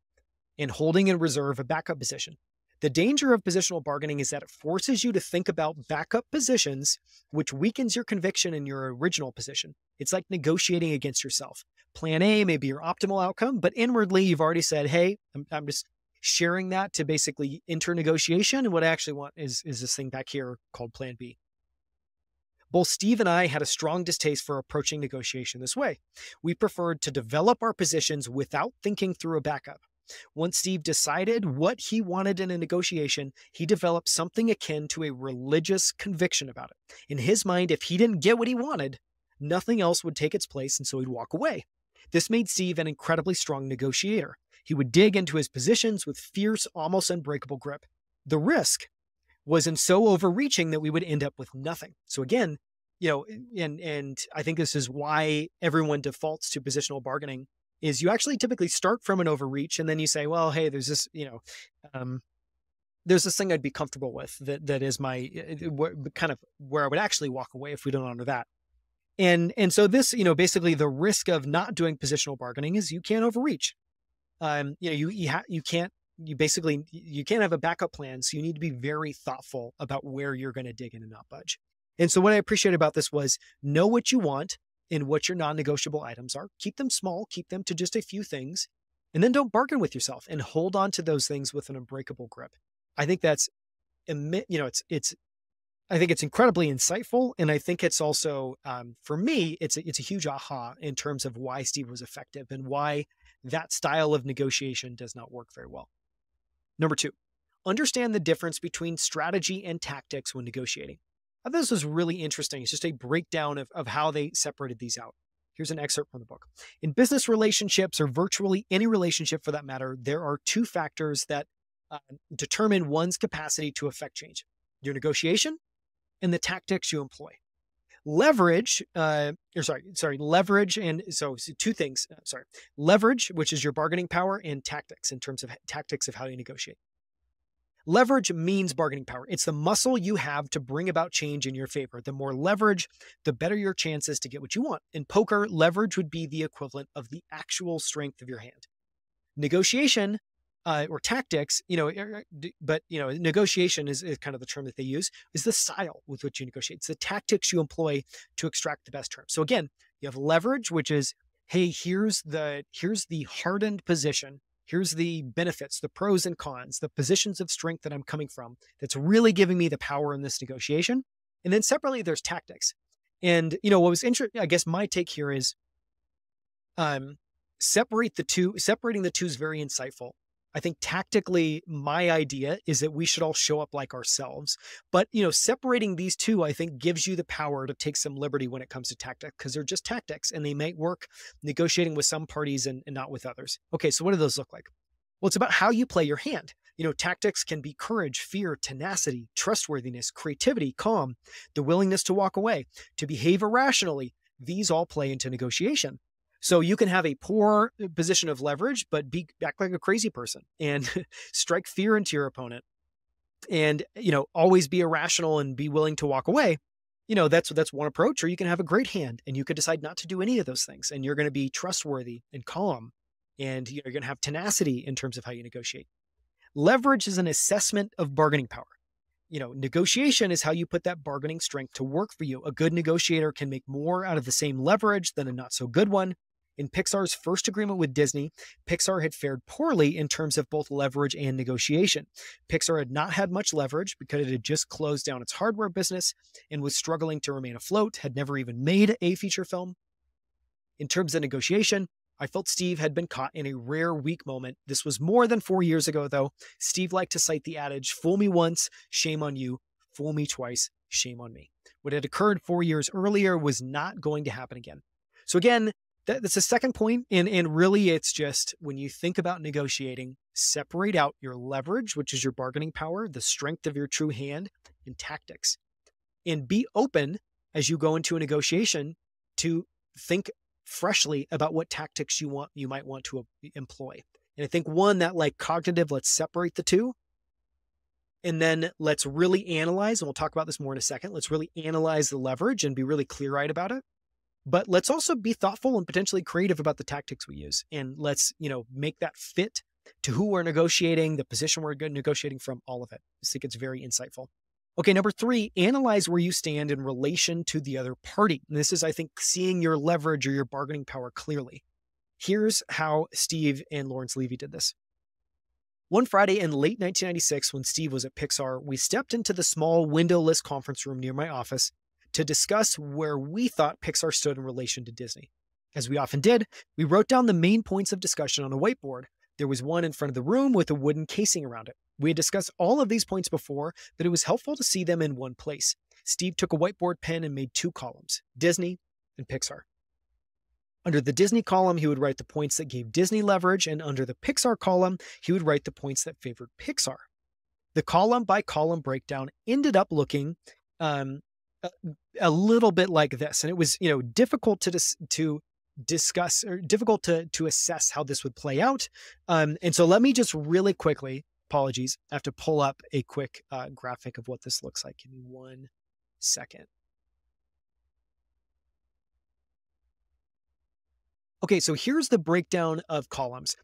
Speaker 1: and holding in reserve a backup position. The danger of positional bargaining is that it forces you to think about backup positions, which weakens your conviction in your original position. It's like negotiating against yourself. Plan A may be your optimal outcome, but inwardly you've already said, hey, I'm just sharing that to basically enter negotiation. And what I actually want is this thing back here called Plan B. Both Steve and I had a strong distaste for approaching negotiation this way. We preferred to develop our positions without thinking through a backup. Once Steve decided what he wanted in a negotiation, he developed something akin to a religious conviction about it. In his mind, if he didn't get what he wanted, nothing else would take its place, and so he'd walk away. This made Steve an incredibly strong negotiator. He would dig into his positions with fierce, almost unbreakable grip. The risk was in so overreaching that we would end up with nothing. So again, and I think this is why everyone defaults to positional bargaining is you actually typically start from an overreach, and then you say, well, hey, there's this, there's this thing I'd be comfortable with that is my kind of where I would actually walk away if we don't honor that. And so this, basically the risk of not doing positional bargaining is you can't overreach. You can't have a backup plan. So you need to be very thoughtful about where you're going to dig in and not budge. And so what I appreciate about this was know what you want and what your non-negotiable items are. Keep them small, keep them to just a few things, and then don't bargain with yourself and hold on to those things with an unbreakable grip. I think that's, I think it's incredibly insightful. And I think it's also, for me, it's a huge aha in terms of why Steve was effective and why that style of negotiation does not work very well. Number 2, understand the difference between strategy and tactics when negotiating. I thought this was really interesting. It's just a breakdown of how they separated these out. Here's an excerpt from the book. In business relationships, or virtually any relationship for that matter, there are 2 factors that determine one's capacity to affect change: your negotiation and the tactics you employ. Leverage, leverage. And so 2 things, leverage, which is your bargaining power, and tactics in terms of tactics of how you negotiate. Leverage means bargaining power. It's the muscle you have to bring about change in your favor. The more leverage, the better your chances to get what you want. In poker, leverage would be the equivalent of the actual strength of your hand. Negotiation, or tactics, negotiation is kind of the term that they use, is the style with which you negotiate. It's the tactics you employ to extract the best terms. So again, you have leverage, which is, hey, here's the hardened position. Here's the benefits, the pros and cons, the positions of strength that I'm coming from that's really giving me the power in this negotiation. And then separately, there's tactics. And, what was interesting, I guess my take here is separating the two is very insightful. I think tactically, my idea is that we should all show up like ourselves. But, separating these 2, I think, gives you the power to take some liberty when it comes to tactics, because they're just tactics and they might work negotiating with some parties and not with others. Okay, so what do those look like? Well, it's about how you play your hand. Tactics can be courage, fear, tenacity, trustworthiness, creativity, calm, the willingness to walk away, to behave irrationally. These all play into negotiation. So you can have a poor position of leverage, but act like a crazy person and strike fear into your opponent, and, always be irrational and be willing to walk away. That's one approach. Or you can have a great hand and you could decide not to do any of those things, and you're going to be trustworthy and calm, and you're going to have tenacity in terms of how you negotiate. Leverage is an assessment of bargaining power. Negotiation is how you put that bargaining strength to work for you. A good negotiator can make more out of the same leverage than a not so good one. In Pixar's first agreement with Disney, Pixar had fared poorly in terms of both leverage and negotiation. Pixar had not had much leverage because it had just closed down its hardware business and was struggling to remain afloat, had never even made a feature film. In terms of negotiation, I felt Steve had been caught in a rare weak moment. This was more than 4 years ago, though. Steve liked to cite the adage, fool me once, shame on you. Fool me twice, shame on me. What had occurred 4 years earlier was not going to happen again. So again, that's the second point. And really, it's just when you think about negotiating, separate out your leverage, which is your bargaining power, the strength of your true hand, and tactics. And be open as you go into a negotiation to think freshly about what tactics you might want to employ. And I think that cognitive, let's separate the 2. And then let's really analyze, and we'll talk about this more in a second. Let's really analyze the leverage and be really clear-eyed about it. But let's also be thoughtful and potentially creative about the tactics we use. And let's, make that fit to who we're negotiating, the position we're negotiating from, all of it. I think it's very insightful. Okay, number 3, analyze where you stand in relation to the other party. And this is, I think, seeing your leverage or your bargaining power clearly. Here's how Steve and Lawrence Levy did this. One Friday in late 1996, when Steve was at Pixar, we stepped into the small windowless conference room near my office to discuss where we thought Pixar stood in relation to Disney. As we often did, we wrote down the main points of discussion on a whiteboard. There was one in front of the room with a wooden casing around it. We had discussed all of these points before, but it was helpful to see them in one place. Steve took a whiteboard pen and made 2 columns, Disney and Pixar. Under the Disney column, he would write the points that gave Disney leverage, and under the Pixar column, he would write the points that favored Pixar. The column by column breakdown ended up looking a little bit like this. And it was, difficult to discuss or difficult to assess how this would play out. And so let me just really quickly, apologies, I have to pull up a quick graphic of what this looks like. Give me 1 second. Okay, so here's the breakdown of columns.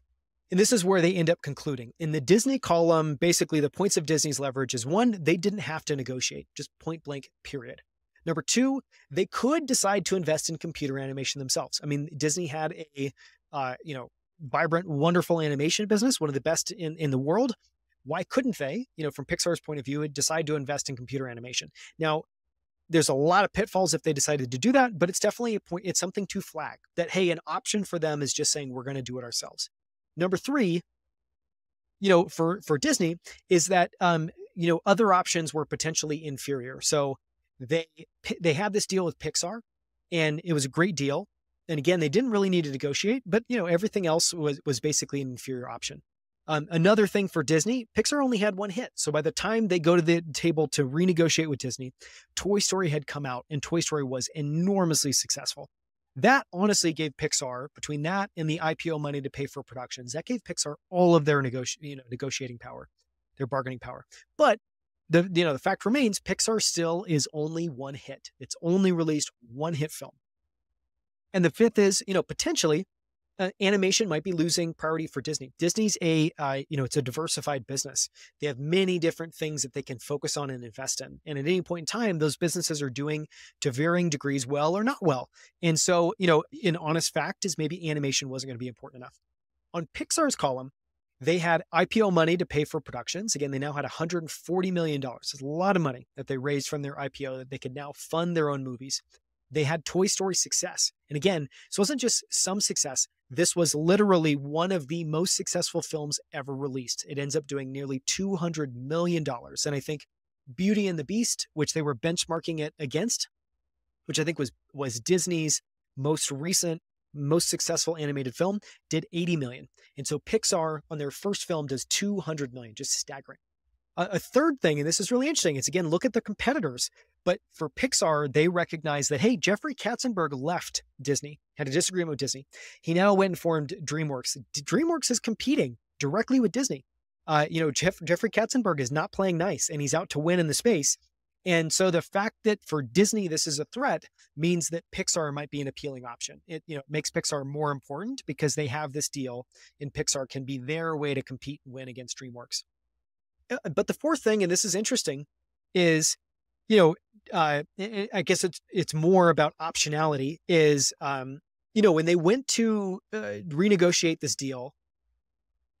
Speaker 1: And this is where they end up concluding. In the Disney column, basically the points of Disney's leverage is one, they didn't have to negotiate, just point blank, period. Number two, they could decide to invest in computer animation themselves. I mean, Disney had a, vibrant, wonderful animation business, one of the best in the world. Why couldn't they, from Pixar's point of view, decide to invest in computer animation? Now, there's a lot of pitfalls if they decided to do that, but it's definitely a point. It's something to flag that, hey, an option for them is just saying we're going to do it ourselves. Number three, for Disney is that, other options were potentially inferior. So they had this deal with Pixar and it was a great deal. And again, they didn't really need to negotiate, but everything else was basically an inferior option. Another thing for Disney, Pixar only had one hit. So by the time they go to the table to renegotiate with Disney, Toy Story had come out and Toy Story was enormously successful. That honestly gave Pixar, between that and the IPO money to pay for productions, that gave Pixar all of their negotiating power, their bargaining power. But the fact remains, Pixar still is only one hit. It's only released one hit film. And the fifth is, potentially animation might be losing priority for Disney. Disney's it's a diversified business. They have many different things that they can focus on and invest in. And at any point in time, those businesses are doing to varying degrees well or not well. And so, an honest fact is maybe animation wasn't going to be important enough. On Pixar's column, they had IPO money to pay for productions. Again, they now had $140 million. It's a lot of money that they raised from their IPO that they could now fund their own movies. They had Toy Story success. And again, this wasn't just some success. This was literally one of the most successful films ever released. It ends up doing nearly $200 million. And I think Beauty and the Beast, which they were benchmarking it against, which I think was Disney's most recent, most successful animated film, did 80 million. And so Pixar on their first film does 200 million, just staggering. A third thing, and this is really interesting, is again, look at the competitors. But for Pixar, they recognize that, hey, Jeffrey Katzenberg left Disney, had a disagreement with Disney. He now went and formed DreamWorks. DreamWorks is competing directly with Disney. Jeffrey Katzenberg is not playing nice, and he's out to win in the space. And so the fact that for Disney, this is a threat means that Pixar might be an appealing option. It makes Pixar more important because they have this deal, and Pixar can be their way to compete and win against DreamWorks. But the fourth thing, and this is interesting, is, I guess it's more about optionality, is, when they went to renegotiate this deal,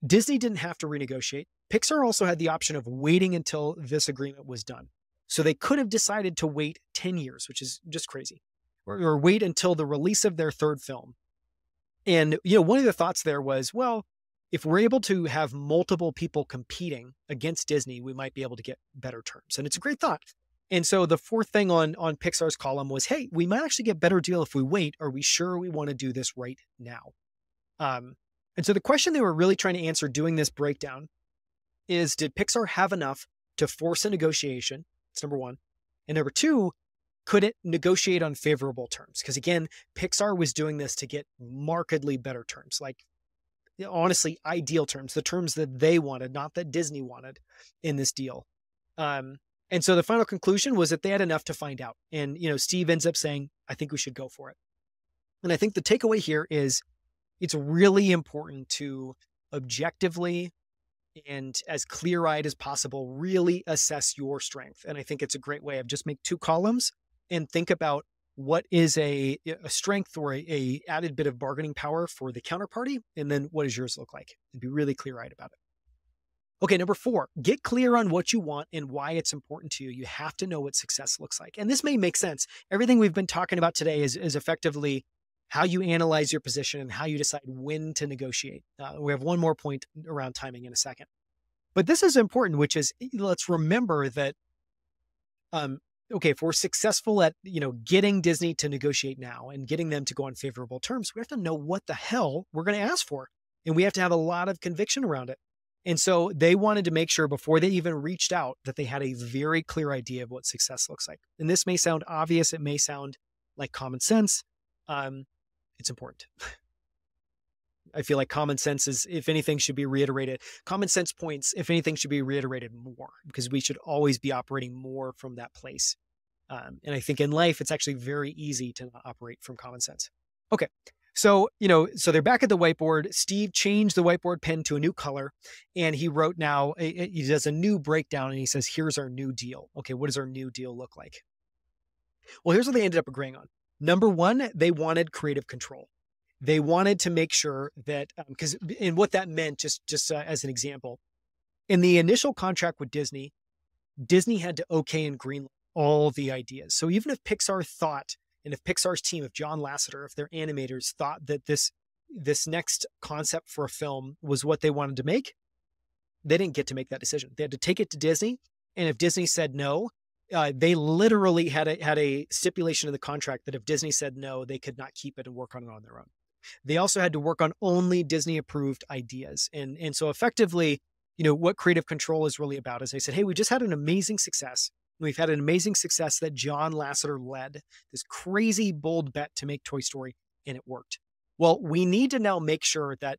Speaker 1: Disney didn't have to renegotiate. Pixar also had the option of waiting until this agreement was done. So they could have decided to wait 10 years, which is just crazy, or wait until the release of their third film. And, one of the thoughts there was, well, if we're able to have multiple people competing against Disney, we might be able to get better terms. And it's a great thought. And so the fourth thing on Pixar's column was, hey, we might actually get a better deal if we wait. Are we sure we want to do this right now? And so the question they were really trying to answer doing this breakdown is, did Pixar have enough to force a negotiation? It's number one. And number two, could it negotiate on favorable terms? Because again, Pixar was doing this to get markedly better terms, like honestly, ideal terms, the terms that they wanted, not that Disney wanted in this deal. And so the final conclusion was that they had enough to find out. And, Steve ends up saying, I think we should go for it. And I think the takeaway here is it's really important to objectively and as clear-eyed as possible, really assess your strength. And I think it's a great way of just make two columns and think about what is a strength or a added bit of bargaining power for the counterparty, and then what does yours look like? And be really clear-eyed about it. Okay, number 4, get clear on what you want and why it's important to you. You have to know what success looks like. And this may make sense. Everything we've been talking about today is effectively how you analyze your position and how you decide when to negotiate. We have one more point around timing in a second. But this is important, which is, let's remember that, if we're successful at, getting Disney to negotiate now and getting them to go on favorable terms, we have to know what the hell we're going to ask for. And we have to have a lot of conviction around it. And so they wanted to make sure before they even reached out that they had a very clear idea of what success looks like. And this may sound obvious. It may sound like common sense. it's important. I feel like common sense is, if anything, should be reiterated. Common sense points, if anything, should be reiterated more, because we should always be operating more from that place. And I think in life, it's actually very easy to not operate from common sense. Okay. So, so they're back at the whiteboard. Steve changed the whiteboard pen to a new color, and he wrote now, he does a new breakdown, and he says, here's our new deal. Okay. What does our new deal look like? Well, here's what they ended up agreeing on. Number one, they wanted creative control. They wanted to make sure that, and what that meant, just as an example, in the initial contract with Disney, Disney had to okay and greenlight all the ideas. So even if Pixar thought, and if Pixar's team, if John Lasseter, if their animators thought that this next concept for a film was what they wanted to make, they didn't get to make that decision. They had to take it to Disney. And if Disney said no, they literally had a stipulation in the contract that if Disney said no, they could not keep it and work on it on their own. They also had to work on only Disney approved ideas. And so effectively, what creative control is really about is they said, hey, we just had an amazing success. We've had an amazing success that John Lasseter led, this crazy bold bet to make Toy Story, and it worked. Well, we need to now make sure that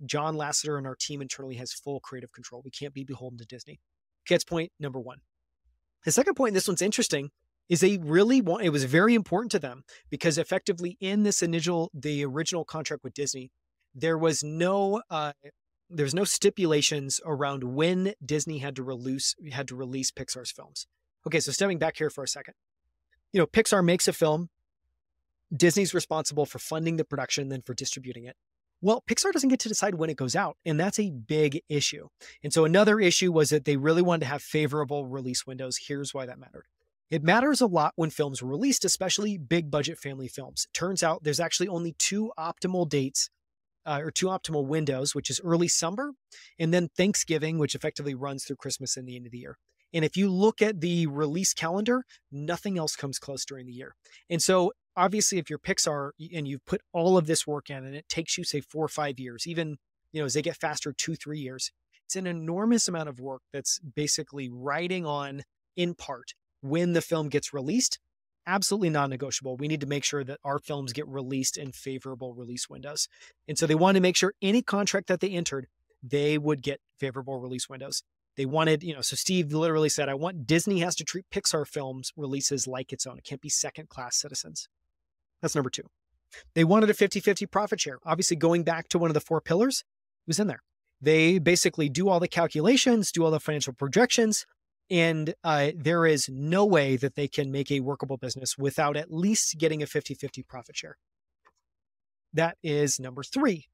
Speaker 1: John Lasseter and our team internally has full creative control. We can't be beholden to Disney. Okay, that's point number one. The second point, and this one's interesting, is it was very important to them, because effectively in the original contract with Disney, there's no stipulations around when Disney had to release Pixar's films. Okay, so stepping back here for a second, Pixar makes a film, Disney's responsible for funding the production, then for distributing it. Well, Pixar doesn't get to decide when it goes out, and that's a big issue. And so another issue was that they really wanted to have favorable release windows. Here's why that mattered. It matters a lot when films are released, especially big budget family films. It turns out there's actually only two optimal dates, or two optimal windows, which is early summer and then Thanksgiving, which effectively runs through Christmas and the end of the year. And if you look at the release calendar, nothing else comes close during the year. And so obviously, if you're Pixar and you've put all of this work in, and it takes you, say, 4 or 5 years, even, as they get faster, 2-3 years, it's an enormous amount of work that's basically riding on, in part, when the film gets released. Absolutely non-negotiable. We need to make sure that our films get released in favorable release windows. And so they wanted to make sure any contract that they entered, they would get favorable release windows. They wanted, so Steve literally said, I want Disney has to treat Pixar films releases like its own. It can't be second-class citizens. That's number two. They wanted a 50-50 profit share. Obviously, going back to one of the 4 pillars, it was in there. They basically do all the calculations, do all the financial projections, and there is no way that they can make a workable business without at least getting a 50-50 profit share. That is number 3.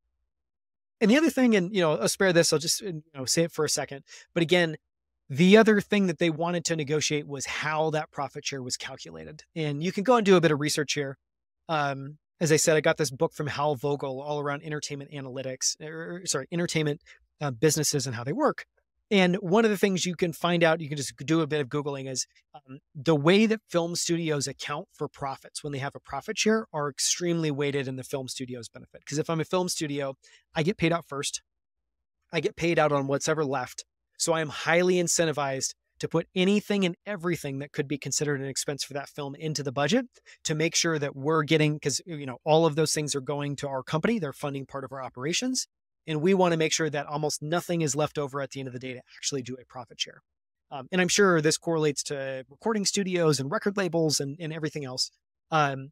Speaker 1: And the other thing, and I'll spare this, I'll just say it for a second. But again, the other thing that they wanted to negotiate was how that profit share was calculated. And you can go and do a bit of research here. As I said, I got this book from Hal Vogel all around entertainment analytics, entertainment businesses and how they work. And one of the things you can find out, you can just do a bit of Googling, is the way that film studios account for profits when they have a profit share are extremely weighted in the film studio's benefit. Because if I'm a film studio, I get paid out first. I get paid out on what's ever left. So I am highly incentivized to put anything and everything that could be considered an expense for that film into the budget to make sure that we're getting, because all of those things are going to our company. They're funding part of our operations. And we want to make sure that almost nothing is left over at the end of the day to actually do a profit share. And I'm sure this correlates to recording studios and record labels and everything else. And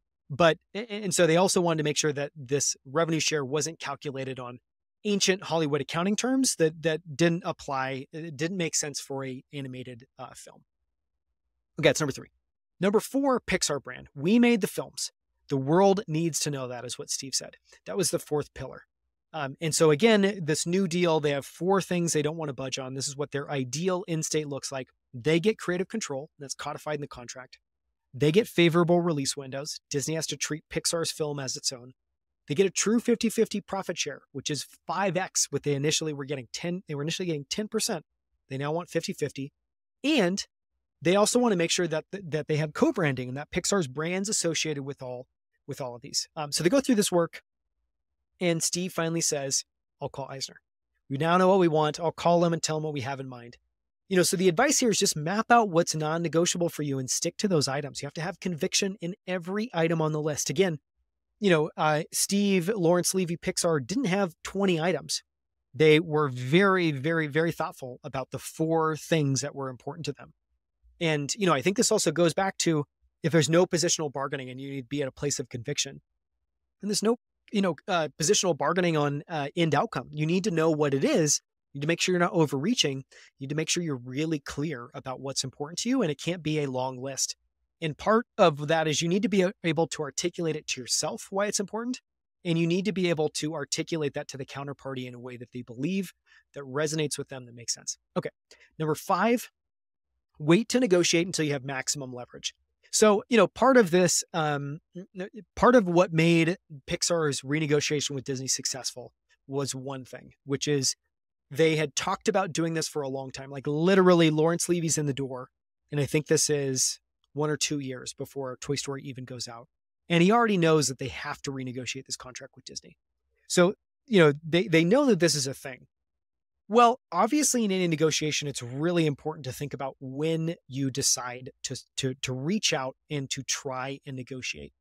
Speaker 1: so they also wanted to make sure that this revenue share wasn't calculated on ancient Hollywood accounting terms that didn't apply. It didn't make sense for a animated film. Okay, that's number 3. Number 4, Pixar brand. We made the films. The world needs to know that, is what Steve said. That was the 4th pillar. And so again, this new deal, they have 4 things they don't want to budge on. This is what their ideal end state looks like. They get creative control. That's codified in the contract. They get favorable release windows. Disney has to treat Pixar's film as its own. They get a true 50-50 profit share, which is 5x what they initially were getting. They were initially getting 10%. They now want 50-50. And they also want to make sure that they have co-branding and that Pixar's brand's associated with all of these. So they go through this work. And Steve finally says, I'll call Eisner. We now know what we want. I'll call him and tell him what we have in mind. So the advice here is just map out what's non-negotiable for you and stick to those items. You have to have conviction in every item on the list. Again, Steve, Lawrence Levy, Pixar didn't have 20 items. They were very, very, very thoughtful about the 4 things that were important to them. And, I think this also goes back to if there's no positional bargaining and you need to be at a place of conviction, and there's no, positional bargaining on end outcome. You need to know what it is. You need to make sure you're not overreaching. You need to make sure you're really clear about what's important to you, and it can't be a long list. And part of that is you need to be able to articulate it to yourself why it's important. And you need to be able to articulate that to the counterparty in a way that they believe, that resonates with them, that makes sense. Okay. Number 5, wait to negotiate until you have maximum leverage. So, part of this, part of what made Pixar's renegotiation with Disney successful was one thing, which is they had talked about doing this for a long time. Like literally Lawrence Levy's in the door. And I think this is 1 or 2 years before Toy Story even goes out. And he already knows that they have to renegotiate this contract with Disney. So, they know that this is a thing. Well, obviously in any negotiation, it's really important to think about when you decide to reach out and to try and negotiate.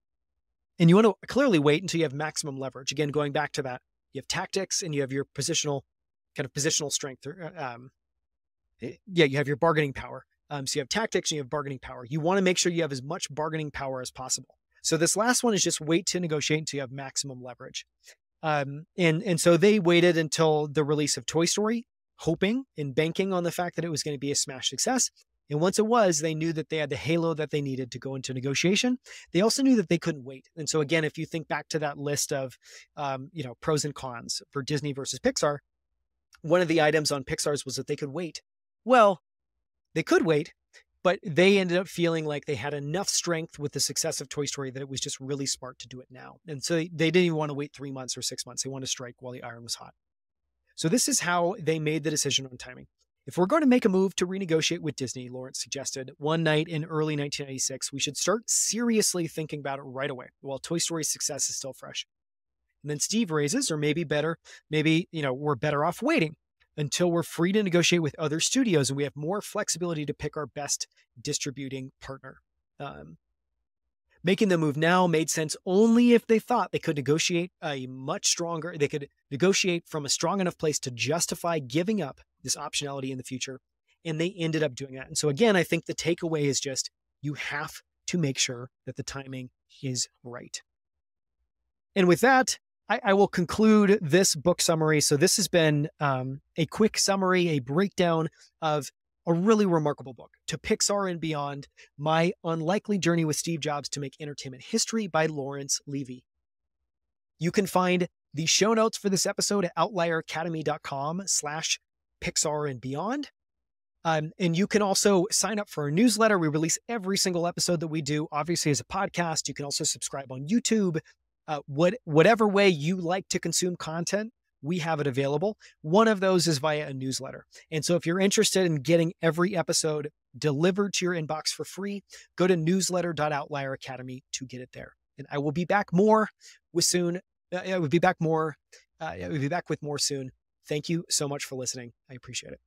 Speaker 1: And you want to clearly wait until you have maximum leverage. Again, going back to that, you have tactics and you have your positional strength. You have your bargaining power. So you have tactics and you have bargaining power. You want to make sure you have as much bargaining power as possible. So this last one is just wait to negotiate until you have maximum leverage. And so they waited until the release of Toy Story, hoping and banking on the fact that it was going to be a smash success. And once it was, they knew that they had the halo that they needed to go into negotiation. They also knew that they couldn't wait. And so again, if you think back to that list of, pros and cons for Disney versus Pixar, one of the items on Pixar's was that they could wait. Well, they could wait, but they ended up feeling like they had enough strength with the success of Toy Story that it was just really smart to do it now. And so they didn't even want to wait 3 months or 6 months. They wanted to strike while the iron was hot. So this is how they made the decision on timing. If we're going to make a move to renegotiate with Disney, Lawrence suggested, one night in early 1996, we should start seriously thinking about it right away while Toy Story's success is still fresh. And then Steve raises, or maybe we're better off waiting until we're free to negotiate with other studios and we have more flexibility to pick our best distributing partner. Making the move now made sense only if they thought they could negotiate they could negotiate from a strong enough place to justify giving up this optionality in the future. And they ended up doing that. And so again, I think the takeaway is just, you have to make sure that the timing is right. And with that, I will conclude this book summary. So this has been a quick summary, a breakdown of a really remarkable book, To Pixar and Beyond, My Unlikely Journey with Steve Jobs to Make Entertainment History by Lawrence Levy. You can find the show notes for this episode at outlieracademy.com/Pixar and Beyond. And you can also sign up for our newsletter. We release every single episode that we do, obviously as a podcast. You can also subscribe on YouTube. Whatever way you like to consume content, we have it available. One of those is via a newsletter. And so if you're interested in getting every episode delivered to your inbox for free, go to newsletter.outlieracademy to get it there. And I will be back more with soon. We'll be back with more soon. Thank you so much for listening. I appreciate it.